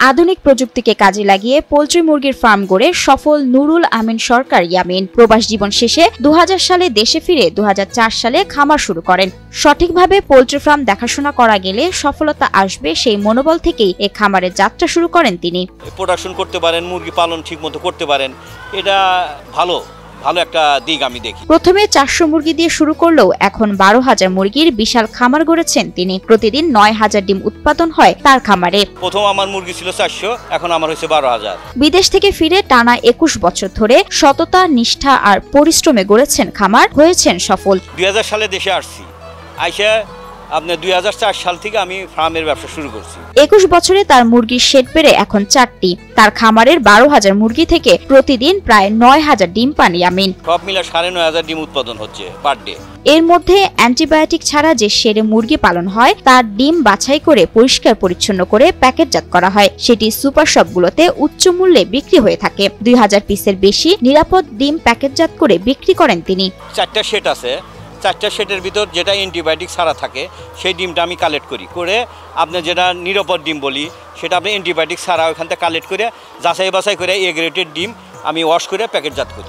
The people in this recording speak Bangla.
আধুনিক প্রযুক্তিকে কাজে লাগিয়ে পোল্ট্রি মুরগির ফার্ম গড়ে সফল নুরুল আমিন সরকার ইয়ামিন প্রবাস জীবন শেষে 2000 সালে দেশে ফিরে 2004 সালে খামার শুরু করেন। সঠিকভাবে পোল্ট্রি ফার্ম দেখাশোনা করা গেলে সফলতা আসবে সেই মনোবল থেকেই এই খামারের যাত্রা শুরু করেন তিনি। প্রোডাকশন করতে পারেন, মুরগি পালন ঠিকমতো করতে পারেন, এটা ভালো একটা দিক আমি দেখি। প্রথমে 400 মুরগি দিয়ে শুরু করলেও এখন 12,000 মুরগির বিশাল খামার গড়েছেন তিনি। প্রতিদিন 9,000 ডিম উৎপাদন হয় তার খামারে। প্রথম আমার মুরগি ছিল 400, এখন আমার হয়েছে 12,000। বিদেশ থেকে ফিরে টানা 21 বছর ধরে সততা, নিষ্ঠা আর পরিশ্রমে গড়েছেন খামার, হয়েছেন সফল। 2000 সালে দেশে আসছি, আইসা আপনার 2004 সাল থেকে আমি ফার্মের ব্যবসা শুরু করছি। 21 বছরে তার মুরগির শেড বেড়ে এখন 4টি। তার খামারের 12,000 মুরগি থেকে প্রতিদিন প্রায় 9,000 ডিম পান ইয়ামিন। সব মিলে 9,500 ডিম উৎপাদন হচ্ছে পার ডে। এর মধ্যে অ্যান্টিবায়োটিক ছাড়া যে শেডে মুরগি পালন হয় তার ডিম বাছাই করে পরিষ্কার পরিচ্ছন্ন করে প্যাকেটজাত করা হয়। সেটি সুপার শপগুলোতে উচ্চ মূল্যে বিক্রি হয়ে থাকে। 2000 পিসের বেশি নিরাপদ ডিম প্যাকেটজাত করে বিক্রি করেন তিনি। 4টা শেড আছে, 4টা শেডের ভিতর যেটা অ্যান্টিবায়োটিক ছাড়া থাকে সেই ডিমটা আমি কালেক্ট করি করে আপনার যেটা নিরাপদ ডিম বলি সেটা আপনি অ্যান্টিবায়োটিক ছাড়া ওখান থেকে কালেক্ট করে যাচাই বাছাই করে এ গ্রেডের ডিম আমি ওয়াশ করে প্যাকেটজাত করি।